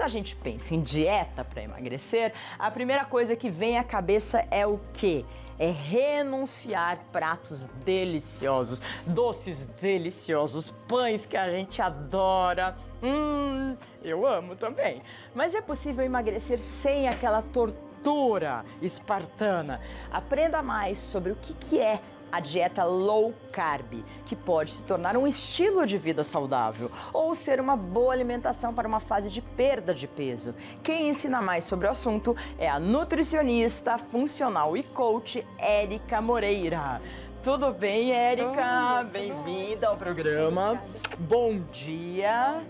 gente pensa em dieta para emagrecer, a primeira coisa que vem à cabeça é o quê? É renunciar pratos deliciosos, doces deliciosos, pães que a gente adora. Eu amo também. Mas é possível emagrecer sem aquela tortura espartana. Aprenda mais sobre o que é a dieta low carb, que pode se tornar um estilo de vida saudável ou ser uma boa alimentação para uma fase de perda de peso. Quem ensina mais sobre o assunto é a nutricionista funcional e coach Érica Moreira. Tudo bem, Érica? Bem-vinda ao programa. Bom dia.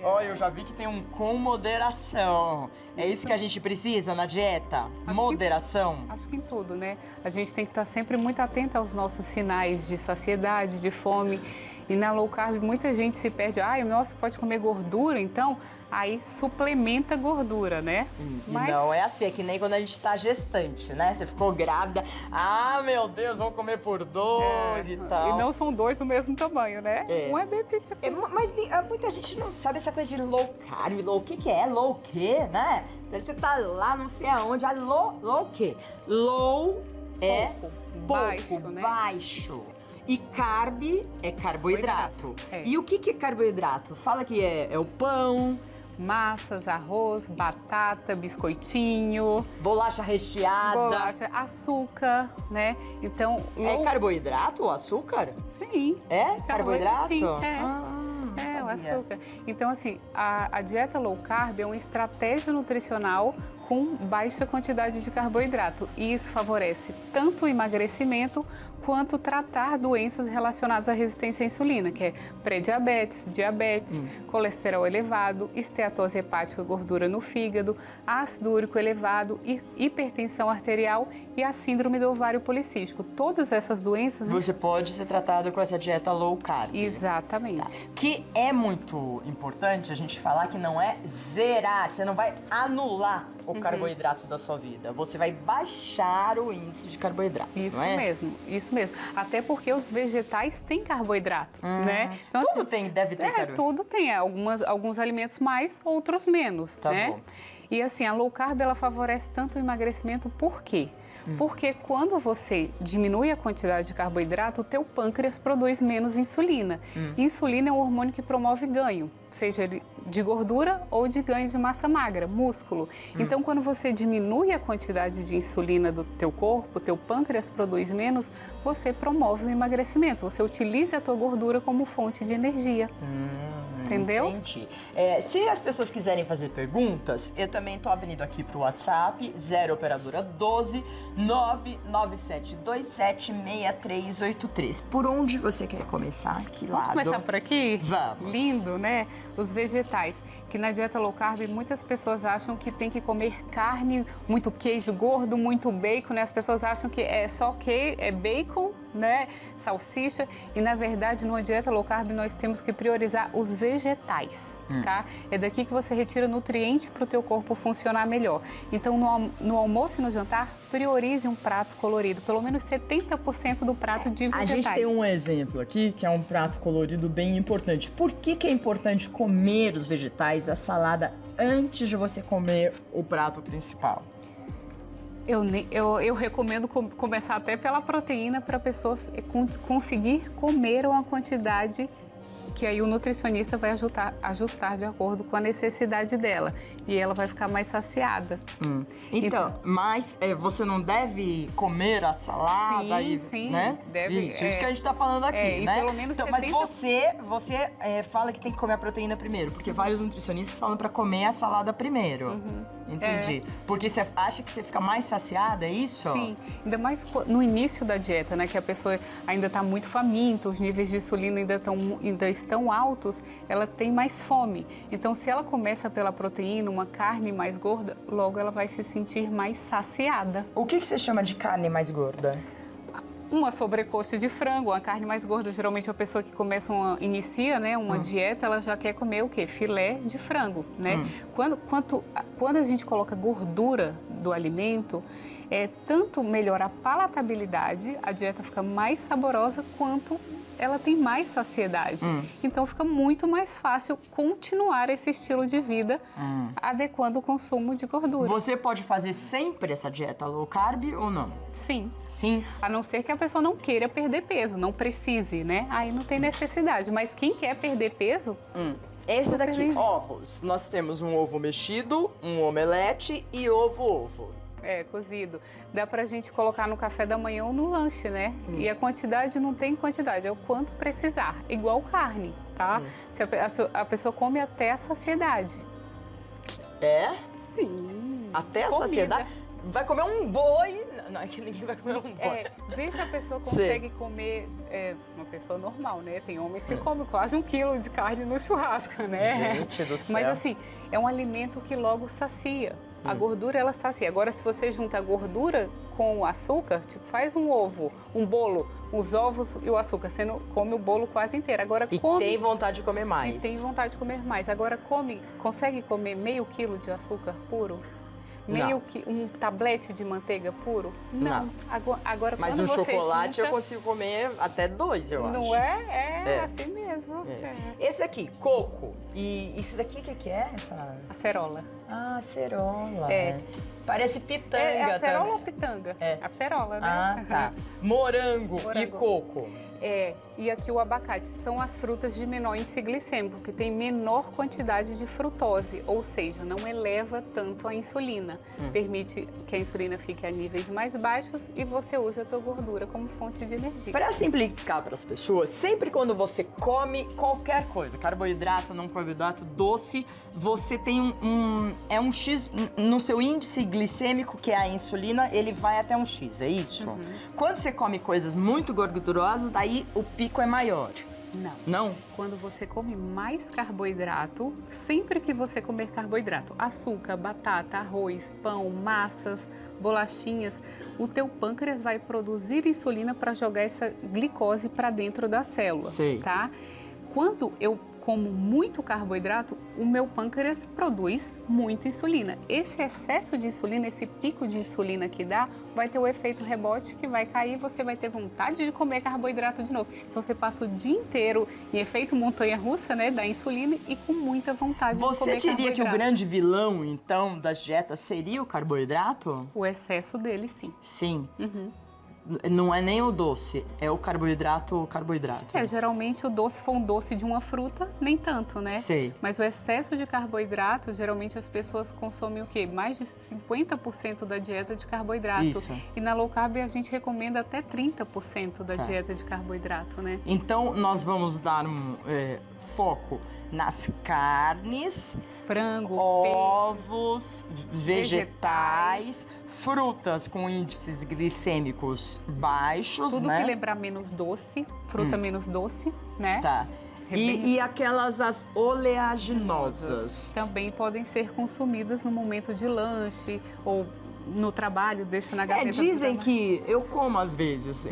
Olha, eu já vi que tem um com moderação. É isso que a gente precisa na dieta? Moderação? Acho que em tudo, né? A gente tem que estar sempre muito atenta aos nossos sinais de saciedade, de fome. E na low carb muita gente se perde. Nossa, pode comer gordura, então aí suplementa gordura, né? Mas não é assim, é que nem quando a gente tá gestante, né? Você ficou grávida, meu Deus, vamos comer por dois e tal. E não são dois do mesmo tamanho, né? Um é bem petit. Mas muita gente não sabe essa coisa de low carb, o que é? Low o quê, né? Então você tá lá, não sei aonde, low o quê? Low é pouco, né? baixo. E carb é carboidrato. E o que é carboidrato? Fala que é o pão, massas, arroz, batata, biscoitinho, bolacha recheada, açúcar, né? Então, é carboidrato o açúcar? Sim. É carboidrato? Sim, o açúcar. Então, assim, a dieta low carb é uma estratégia nutricional com baixa quantidade de carboidrato. E isso favorece tanto o emagrecimento quanto tratar doenças relacionadas à resistência à insulina, que é pré-diabetes, diabetes, colesterol elevado, esteatose hepática, gordura no fígado, ácido úrico elevado, hipertensão arterial e a síndrome do ovário policístico. Todas essas doenças... Você pode ser tratado com essa dieta low carb. Exatamente. Tá. Que é muito importante a gente falar que não é zerar, você não vai anular o carboidrato da sua vida. Você vai baixar o índice de carboidrato. Isso não é? mesmo, isso mesmo. Até porque os vegetais têm carboidrato, né? Então, tudo deve ter carboidrato. Tudo tem. Alguns alimentos mais, outros menos, tá né? Bom. E assim, a low carb, ela favorece tanto o emagrecimento, por quê? Porque quando você diminui a quantidade de carboidrato, o teu pâncreas produz menos insulina. Insulina é um hormônio que promove ganho, seja de gordura ou de ganho de massa magra, músculo. Então, quando você diminui a quantidade de insulina do teu corpo, o teu pâncreas produz menos, você promove o emagrecimento. Você utiliza a tua gordura como fonte de energia. Entendeu? Entendi. Se as pessoas quiserem fazer perguntas, eu também estou abrindo aqui para o WhatsApp, 0 operadora 12 997276383. Por onde você quer começar? Que lado? Vamos começar por aqui? Vamos. Lindo, né? Os vegetais. Que na dieta low carb, muitas pessoas acham que tem que comer carne, muito queijo gordo, muito bacon, né? As pessoas acham que é só bacon, né? Salsicha. E na verdade, numa dieta low carb, nós temos que priorizar os vegetais, tá? É daqui que você retira nutriente para o teu corpo funcionar melhor. Então, no almoço e no jantar, priorize um prato colorido, pelo menos 70% do prato de vegetais. A gente tem um exemplo aqui, que é um prato colorido bem importante. Por que é importante comer os vegetais, a salada, antes de você comer o prato principal? Eu recomendo começar até pela proteína para a pessoa conseguir comer uma quantidade que aí o nutricionista vai ajustar de acordo com a necessidade dela e ela vai ficar mais saciada. Então, mas você não deve comer a salada? Sim, né? Deve. Isso que a gente tá falando aqui, né? Pelo menos então, 70... Mas você fala que tem que comer a proteína primeiro, porque vários nutricionistas falam para comer a salada primeiro. Entendi. Porque você acha que você fica mais saciada, é isso? Sim, ainda mais no início da dieta, né? Que a pessoa ainda está muito faminta, os níveis de insulina ainda estão altos, ela tem mais fome. Então, se ela começa pela proteína, uma carne mais gorda, logo ela vai se sentir mais saciada. O que você chama de carne mais gorda? Uma sobrecoxa de frango, uma carne mais gorda. Geralmente a pessoa que inicia, né, uma dieta, ela já quer comer o quê? Filé de frango, né? Quando a gente coloca gordura do alimento, tanto melhora a palatabilidade, a dieta fica mais saborosa, quanto ela tem mais saciedade. Então fica muito mais fácil continuar esse estilo de vida adequando o consumo de gordura. Você pode fazer sempre essa dieta low carb ou não? Sim. Sim. A não ser que a pessoa não queira perder peso, não precise, né? Aí não tem necessidade. Mas quem quer perder peso... Esse daqui, ovos. Nós temos um ovo mexido, um omelete e ovo. É, cozido. Dá pra gente colocar no café da manhã ou no lanche, né? E a quantidade não tem quantidade, é o quanto precisar. Igual carne, tá? Se a pessoa come até a saciedade. É? Sim. Até a Comida. saciedade? Vai comer um boi? Não, é que ninguém vai comer um boi. Vê se a pessoa consegue comer, uma pessoa normal, né? Tem homens que comem quase 1 quilo de carne no churrasco, né? Gente do céu. Mas assim, é um alimento que logo sacia. A gordura, ela sacia. Agora, se você junta a gordura com o açúcar, tipo, faz um ovo, um bolo, os ovos e o açúcar, você não come o bolo quase inteiro. Agora, tem vontade de comer mais. E tem vontade de comer mais. Agora, consegue comer meio quilo de açúcar puro? Um tablete de manteiga puro? Não. Agora, mas quando um você chocolate junta, eu consigo comer até 2, eu acho. Não é? É assim mesmo. Esse aqui, coco. E isso daqui, o que é? Acerola. Ah, acerola. Parece pitanga. É acerola também. ou pitanga? Acerola, né? Ah, tá. Morango e coco. E aqui o abacate são as frutas de menor índice glicêmico, que tem menor quantidade de frutose, ou seja, não eleva tanto a insulina. Permite que a insulina fique a níveis mais baixos e você use a tua gordura como fonte de energia. Para simplificar para as pessoas, sempre quando você come qualquer coisa, carboidrato, não carboidrato, doce, você tem um X no seu índice glicêmico, que é a insulina, ele vai até um X, é isso? Quando você come coisas muito gordurosas, daí o pico é maior. Não? Quando você come mais carboidrato, sempre que você comer carboidrato, açúcar, batata, arroz, pão, massas, bolachinhas, o teu pâncreas vai produzir insulina para jogar essa glicose para dentro da célula, tá? Quando eu como muito carboidrato, o meu pâncreas produz muita insulina. Esse excesso de insulina, esse pico de insulina que dá, vai ter o efeito rebote que vai cair e você vai ter vontade de comer carboidrato de novo. Então você passa o dia inteiro em efeito montanha-russa, né, da insulina e com muita vontade de comer carboidrato. Você diria que o grande vilão, então, das dietas seria o carboidrato? O excesso dele, sim. Sim. Não é nem o doce, é o carboidrato. Geralmente o doce, se for um doce de uma fruta, nem tanto, né? Sei. Mas o excesso de carboidrato, geralmente as pessoas consomem o quê? Mais de 50% da dieta de carboidrato. Isso. E na low carb a gente recomenda até 30% da dieta de carboidrato, né? Então nós vamos dar foco nas carnes, frango, ovos, vegetais, frutas com índices glicêmicos baixos, tudo né? que lembrar menos doce, fruta menos doce, né? Tá. E aquelas as oleaginosas. Também podem ser consumidas no momento de lanche ou no trabalho, deixo na gaveta. Dizem que eu como às vezes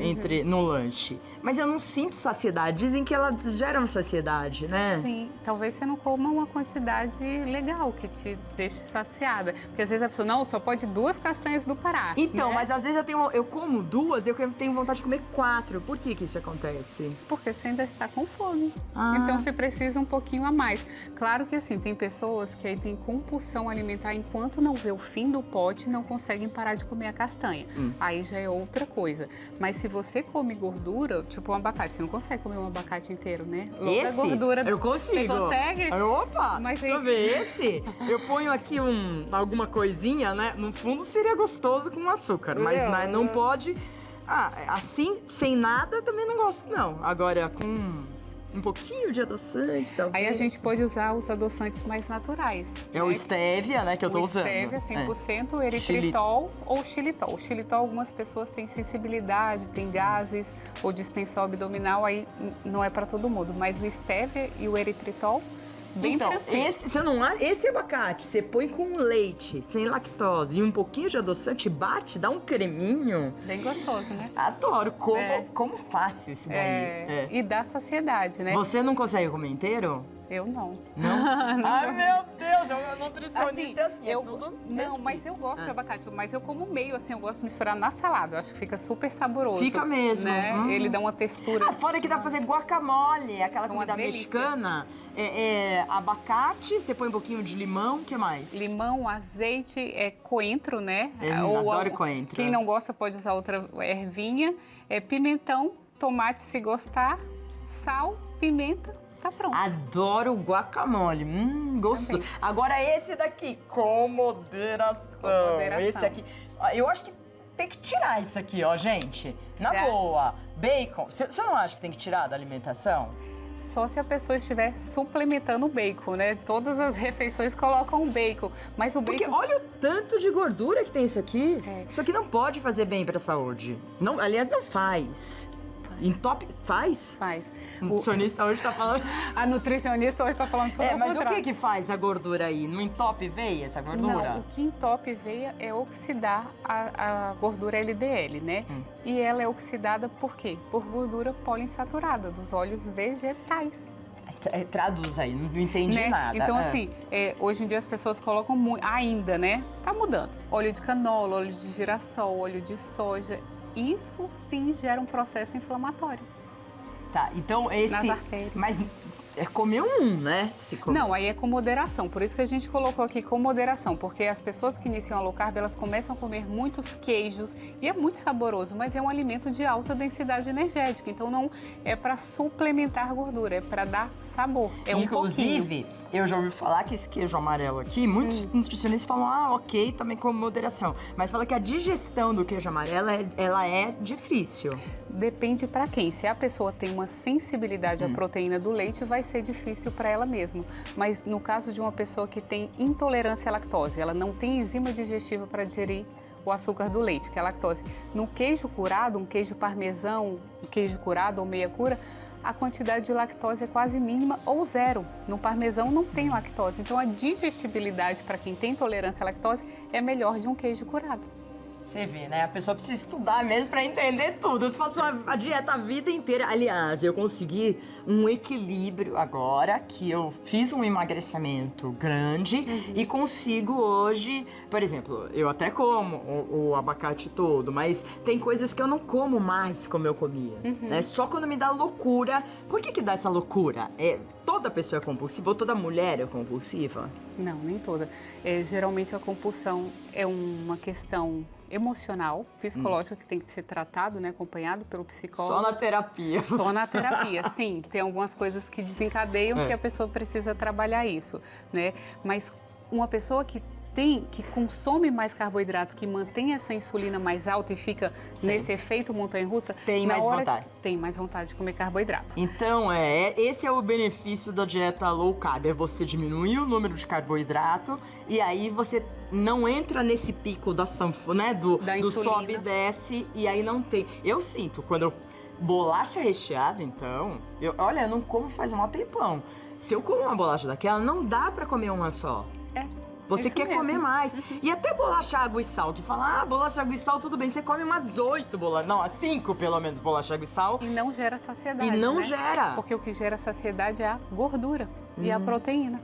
no lanche, mas eu não sinto saciedade. Dizem que elas geram saciedade, né? Sim, talvez você não coma uma quantidade legal que te deixe saciada. Porque às vezes a pessoa, não, só pode 2 castanhas do Pará. Então, né? mas às vezes eu como 2 e eu tenho vontade de comer 4. Por que isso acontece? Porque você ainda está com fome. Ah. Então você precisa um pouquinho a mais. Claro que assim, tem pessoas que aí têm compulsão alimentar enquanto não vê o fim do pote, não conseguem parar de comer a castanha. Aí já é outra coisa. Mas se você come gordura, tipo um abacate, você não consegue comer um abacate inteiro, né? Esse? Gordura. Eu consigo. Você consegue? Opa! Mas deixa eu ver esse. Eu ponho aqui alguma coisinha, né? No fundo seria gostoso com açúcar, mas não pode... assim, sem nada, também não gosto, não. Agora, com um pouquinho de adoçante, talvez. Aí a gente pode usar os adoçantes mais naturais. É o stevia, né, que eu tô usando. O stevia 100%, eritritol ou xilitol. O xilitol, algumas pessoas têm sensibilidade, têm gases ou distensão abdominal, aí não é para todo mundo. Mas o stevia e o eritritol, bem tranquilo. Esse abacate, você põe com leite, sem lactose e um pouquinho de adoçante, bate, dá um creminho. Bem gostoso, né? Adoro, como fácil esse daí. E dá saciedade, né? Você não consegue comer inteiro? Eu não. Não? Ai, meu Deus, eu nutricionista assim, eu, tudo não, mas eu gosto de abacate, mas eu como meio, assim, eu gosto de misturar na salada, eu acho que fica super saboroso. Fica mesmo. Né? Ele dá uma textura. Fora que dá pra fazer guacamole, aquela comida mexicana. Abacate, você põe um pouquinho de limão, o que mais? Limão, azeite, coentro, né? Adoro coentro. Quem não gosta pode usar outra ervinha. Pimentão, tomate se gostar, sal, pimenta. Tá pronto. Adoro guacamole. Gosto. Agora esse daqui, com moderação. Esse aqui, eu acho que tem que tirar isso aqui, ó, gente. Na boa. Bacon. Você não acha que tem que tirar da alimentação? Só se a pessoa estiver suplementando o bacon, né? Todas as refeições colocam bacon, mas o bacon... Porque olha o tanto de gordura que tem isso aqui. Isso aqui não pode fazer bem pra saúde. Não, aliás, não faz. Entope faz? Faz. O nutricionista hoje tá falando... A nutricionista hoje tá falando tudo ao mas contrário. o que faz a gordura aí? Não entope veia essa gordura? Não, o que entope veia é oxidar a gordura LDL, né? E ela é oxidada por quê? Por gordura poliinsaturada dos óleos vegetais. Traduz aí, não entendi nada. Então, assim, hoje em dia as pessoas colocam muito, ainda, né? Tá mudando. Óleo de canola, óleo de girassol, óleo de soja. Isso sim gera um processo inflamatório. Tá, então esse... Nas artérias. Mas é comer né? Não, aí é com moderação. Por isso que a gente colocou aqui com moderação. Porque as pessoas que iniciam a low carb, elas começam a comer muitos queijos. E é muito saboroso, mas é um alimento de alta densidade energética. Então não é para suplementar gordura, é para dar sabor. Inclusive, eu já ouvi falar que esse queijo amarelo aqui, muitos nutricionistas falam, ok, também com moderação. Mas fala que a digestão do queijo amarelo, ela é difícil. Depende para quem. Se a pessoa tem uma sensibilidade à proteína do leite, vai ser difícil para ela mesma. Mas no caso de uma pessoa que tem intolerância à lactose, ela não tem enzima digestiva para digerir o açúcar do leite, que é a lactose. No queijo curado, um queijo parmesão, um queijo curado ou meia cura, a quantidade de lactose é quase mínima ou zero. No parmesão não tem lactose. Então a digestibilidade para quem tem intolerância à lactose é melhor de um queijo curado. Você vê, né? A pessoa precisa estudar mesmo pra entender tudo. Eu faço a dieta a vida inteira. Aliás, eu consegui um equilíbrio agora que eu fiz um emagrecimento grande e consigo hoje... Por exemplo, eu até como o abacate todo, mas tem coisas que eu não como mais como eu comia. Né? Só quando me dá loucura. Por que dá essa loucura? Toda pessoa é compulsiva ou toda mulher é compulsiva? Não, nem toda. Geralmente a compulsão é uma questão emocional, psicológica, que tem que ser tratado, né, acompanhado pelo psicólogo. Só na terapia. Só na terapia, sim. Tem algumas coisas que desencadeiam que a pessoa precisa trabalhar isso, né? Mas uma pessoa que consome mais carboidrato, que mantém essa insulina mais alta e fica nesse efeito montanha-russa... Tem mais vontade de comer carboidrato. Então, esse é o benefício da dieta low carb, é você diminuir o número de carboidrato e aí você não entra nesse pico da sanfona, né, do sobe e desce, e aí não tem... Eu sinto, quando eu... Bolacha recheada, então... eu não como faz um tempão. Se eu como uma bolacha daquela, não dá pra comer uma só. Você quer comer mais. E até bolacha, água e sal, que fala, bolacha, água e sal, tudo bem. Você come umas 8 bolachas, não, 5 pelo menos bolacha, água e sal. E não gera saciedade, E não gera. Porque o que gera saciedade é a gordura e a proteína.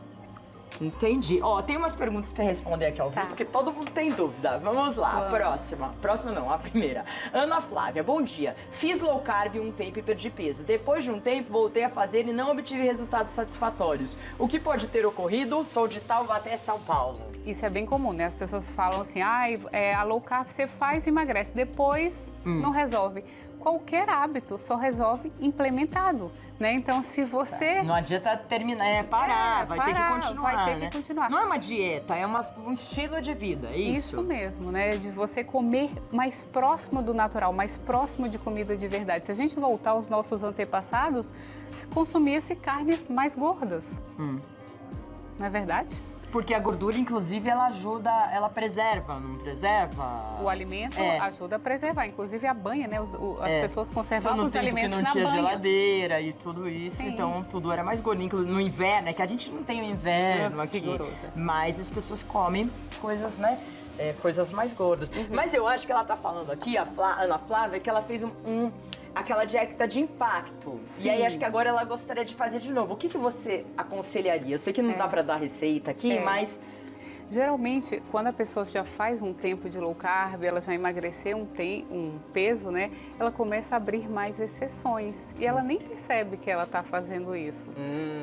Entendi. Tem umas perguntas pra responder aqui ao vivo, porque todo mundo tem dúvida. Vamos lá, próxima. Próxima não, a primeira. Ana Flávia, bom dia. Fiz low carb um tempo e perdi peso. Depois de um tempo, voltei a fazer e não obtive resultados satisfatórios. O que pode ter ocorrido? Sou de Taubaté, São Paulo. Isso é bem comum, né? As pessoas falam assim, a low carb você faz e emagrece, depois não resolve. Qualquer hábito só resolve implementado, né? Então, se você... Não adianta terminar, parar, vai ter que continuar, vai ter que continuar. Não é uma dieta, é um estilo de vida, é isso? Isso mesmo, né? De você comer mais próximo do natural, mais próximo de comida de verdade. Se a gente voltar aos nossos antepassados, consumia-se carnes mais gordas. Não é verdade? Porque a gordura, inclusive, ela ajuda, ela preserva, não preserva? O alimento ajuda a preservar, inclusive a banha, né? As pessoas conservavam os alimentos na banha. Que não tinha geladeira e tudo isso, então tudo era mais gordo. Inclusive no inverno, que a gente não tem o inverno aqui, mas as pessoas comem coisas, né? Coisas mais gordas. Mas eu acho que ela tá falando aqui, a Ana Flávia, que ela fez aquela dieta de impacto. Sim. E aí acho que agora ela gostaria de fazer de novo. O que você aconselharia? Eu sei que não dá para dar receita aqui, mas... Geralmente, quando a pessoa já faz um tempo de low carb, ela já emagreceu um peso, né? Ela começa a abrir mais exceções e ela nem percebe que ela está fazendo isso.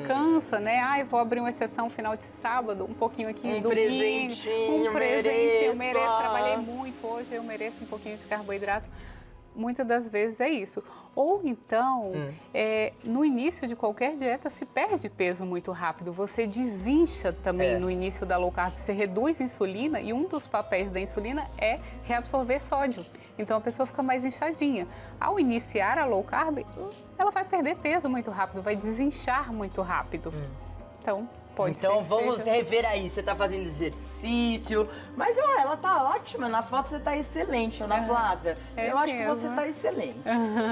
Cansa, né? Ai, vou abrir uma exceção final de sábado, um pouquinho aqui, domingo. Um presentinho, eu mereço, trabalhei muito hoje, eu mereço um pouquinho de carboidrato. Muitas das vezes é isso. Ou então, no início de qualquer dieta, se perde peso muito rápido. Você desincha também no início da low carb. Você reduz insulina e um dos papéis da insulina é reabsorver sódio. Então, a pessoa fica mais inchadinha. Ao iniciar a low carb, ela vai perder peso muito rápido, vai desinchar muito rápido. Então... Então vamos rever aí, você tá fazendo exercício, mas ó, ela tá ótima, na foto você tá excelente, Ana Flávia. Eu acho que você tá excelente.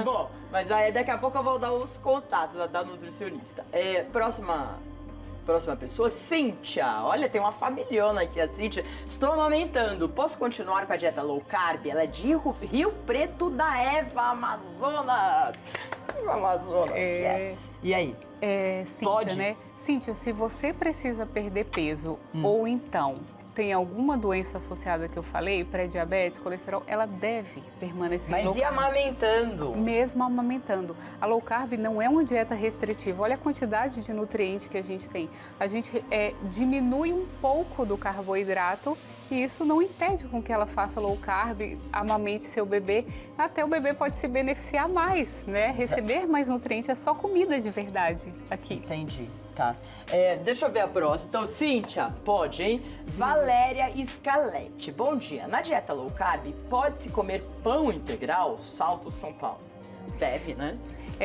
Bom, mas aí daqui a pouco eu vou dar os contatos da nutricionista. Próxima pessoa, Cíntia. Olha, tem uma familhona aqui, a Cíntia. Estou amamentando, posso continuar com a dieta low carb? Ela é de Rio Preto da Eva, Amazonas. Amazonas, yes. E aí? Cíntia, pode? Né? Cíntia, se você precisa perder peso ou então tem alguma doença associada que eu falei, pré-diabetes, colesterol, ela deve permanecer Mas low e carb. amamentando? Mesmo amamentando. A low carb não é uma dieta restritiva. Olha a quantidade de nutrientes que a gente tem. A gente diminui um pouco do carboidrato e isso não impede com que ela faça low carb, amamente seu bebê. Até o bebê pode se beneficiar mais, né? Receber mais nutrientes, é só comida de verdade aqui. Entendi. Tá. Deixa eu ver a próxima. Então, Cíntia, pode, hein? Valéria Scaletti. Bom dia. Na dieta low carb, pode-se comer pão integral? Salto São Paulo. Deve, né?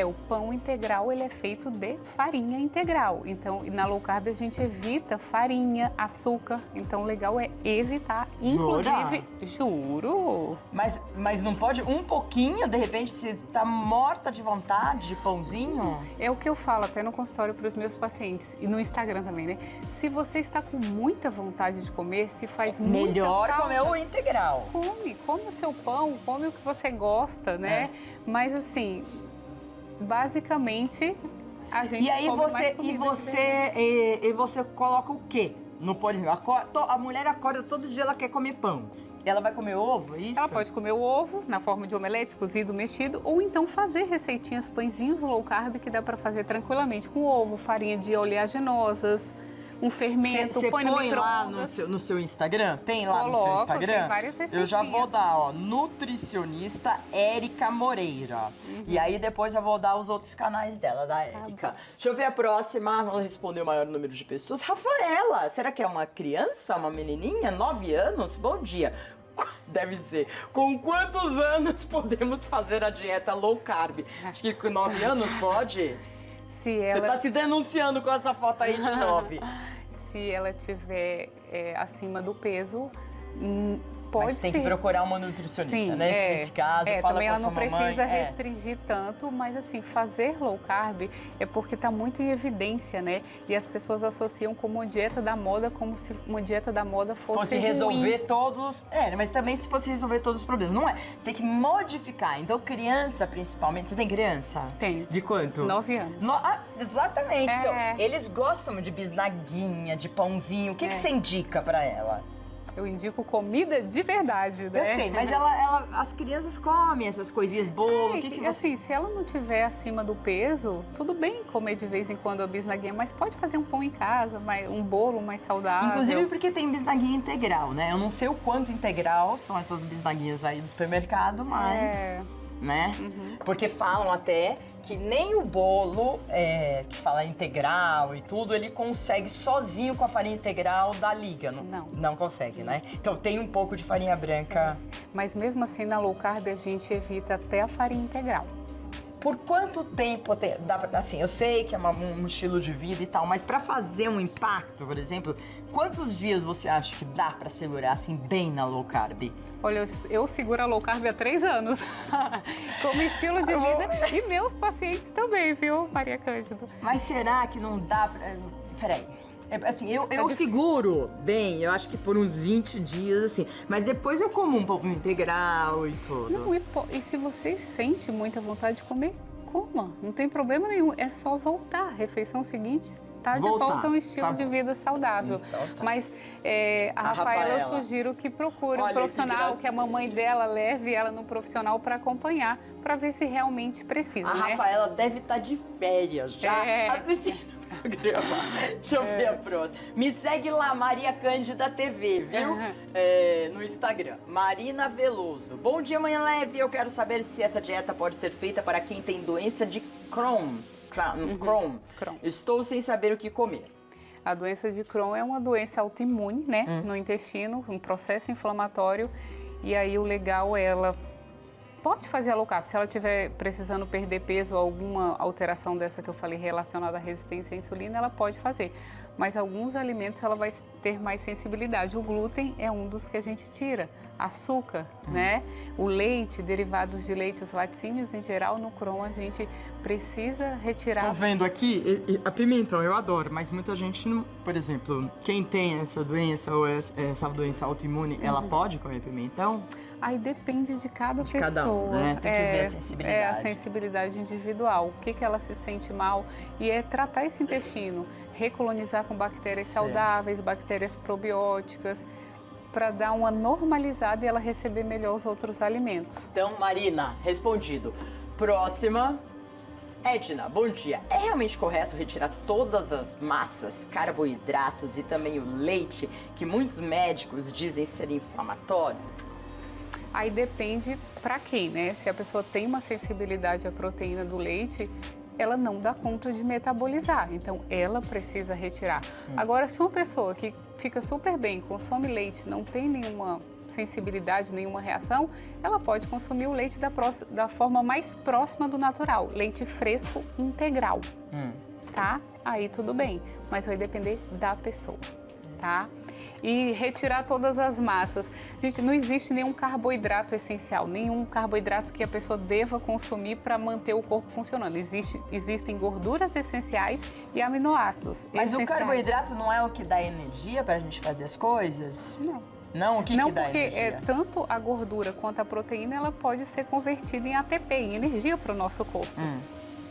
O pão integral, ele é feito de farinha integral. Então, na low carb a gente evita farinha, açúcar. Então, o legal é evitar, inclusive... Juro! Mas não pode um pouquinho, de repente, se tá morta de vontade de pãozinho? É o que eu falo até no consultório para os meus pacientes e no Instagram também, né? Se você está com muita vontade de comer, se faz muita melhor falta, comer o integral. Come o seu pão, come o que você gosta, né? Mas assim... Basicamente, a gente come mais comida e você coloca o quê? Por exemplo, a mulher acorda todo dia, ela quer comer pão. Ela vai comer ovo, isso? Ela pode comer o ovo na forma de omelete, cozido, mexido, ou então fazer receitinhas, pãezinhos low carb que dá para fazer tranquilamente com ovo, farinha de oleaginosas, um fermento, põe no micro-ondas. Lá no seu Instagram? Tem lá no seu Instagram? Tem várias receitinhas. Eu já vou dar, ó, nutricionista Érica Moreira. E aí depois eu vou dar os outros canais dela, da Érica. Deixa eu ver a próxima, vamos responder o maior número de pessoas. Rafaela, será que é uma criança, uma menininha, 9 anos? Bom dia. Deve ser. Com quantos anos podemos fazer a dieta low carb? Acho que com 9 anos pode? Você tá se denunciando com essa foto aí de 9. Se ela tiver acima do peso, pode Mas tem que procurar uma nutricionista, sim, né? Nesse caso, fala também com a ela sua não mamãe. precisa restringir tanto, mas assim, fazer low carb é porque está muito em evidência, né? E as pessoas associam como uma dieta da moda, como se uma dieta da moda fosse resolver ruim. Todos... mas também se fosse resolver todos os problemas. Não é. Você tem que modificar. Então, criança, principalmente... Você tem criança? Tenho. De quanto? 9 anos. Exatamente. Então, eles gostam de bisnaguinha, de pãozinho. O que você indica pra ela? Eu indico comida de verdade, né? Eu sei, mas as crianças comem essas coisinhas, bolo, Assim, se ela não tiver acima do peso, tudo bem comer de vez em quando a bisnaguinha, mas pode fazer um pão em casa, um bolo mais saudável. Inclusive porque tem bisnaguinha integral, né? Eu não sei o quanto integral são essas bisnaguinhas aí do supermercado, mas... Né? Porque falam até que nem o bolo, que fala integral e tudo, ele consegue sozinho com a farinha integral da liga. Não consegue, né? Então tem um pouco de farinha branca. Mas mesmo assim, na low carb, a gente evita até a farinha integral. Por quanto tempo dá pra... Assim, eu sei que é um estilo de vida e tal, mas pra fazer um impacto, por exemplo, quantos dias você acha que dá pra segurar, assim, bem na low carb? Olha, eu seguro a low carb há 3 anos, como estilo de vida, e meus pacientes também, viu, Maria Cândida? Mas será que não dá pra... Peraí. Assim, eu seguro bem, eu acho que por uns 20 dias, assim. Mas depois eu como um pouco integral e tudo. Não, e se você sente muita vontade de comer, coma. Não tem problema nenhum, é só voltar. A refeição seguinte tá de volta a um estilo de vida saudável. Então, tá. Mas a Rafaela, eu sugiro que procure um profissional, que a mamãe dela leve ela no profissional para acompanhar, para ver se realmente precisa, A Rafaela deve estar de férias já assistindo. Programa. Deixa eu ver a próxima. Me segue lá, Maria Cândida TV, viu? No Instagram. Marina Veloso. Bom dia, Manhã Leve. Eu quero saber se essa dieta pode ser feita para quem tem doença de Crohn. Crohn. Estou sem saber o que comer. A doença de Crohn é uma doença autoimune, né? No intestino, um processo inflamatório. E aí o legal é ela pode fazer a low carb, se ela estiver precisando perder peso ou alguma alteração dessa que eu falei relacionada à resistência à insulina, ela pode fazer. Mas alguns alimentos ela vai ter mais sensibilidade. O glúten é um dos que a gente tira. Açúcar, né? O leite, derivados de leite, os laticínios em geral, no Crohn a gente precisa retirar. Tô vendo aqui, a pimentão eu adoro, mas muita gente não... Por exemplo, quem tem essa doença ou essa doença autoimune, ela pode comer pimentão? Aí depende de cada pessoa. Cada um, né? Tem que ver a sensibilidade. É a sensibilidade individual, o que ela se sente mal. E é tratar esse intestino, recolonizar com bactérias saudáveis, bactérias probióticas, para dar uma normalizada e ela receber melhor os outros alimentos. Então, Marina, respondido. Próxima. Edna, bom dia. É realmente correto retirar todas as massas, carboidratos e também o leite, que muitos médicos dizem ser inflamatório? Aí depende para quem, né? Se a pessoa tem uma sensibilidade à proteína do leite, ela não dá conta de metabolizar, então ela precisa retirar. Agora, se uma pessoa que fica super bem, consome leite, não tem nenhuma sensibilidade, nenhuma reação, ela pode consumir o leite da forma mais próxima do natural, leite fresco integral, tá? Aí tudo bem, mas vai depender da pessoa, tá? E retirar todas as massas. Gente, não existe nenhum carboidrato essencial, nenhum carboidrato que a pessoa deva consumir para manter o corpo funcionando. Existem gorduras essenciais e aminoácidos Mas essenciais. O carboidrato não é o que dá energia para a gente fazer as coisas? Não. Não, o que dá porque energia? tanto a gordura quanto a proteína, ela pode ser convertida em ATP, em energia para o nosso corpo.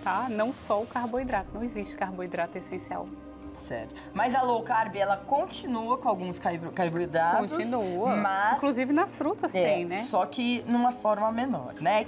Tá? Não só o carboidrato, não existe carboidrato essencial. Certo. Mas a low carb, ela continua com alguns carboidratos. Continua. Mas... Inclusive nas frutas tem, né? Só que numa forma menor, né?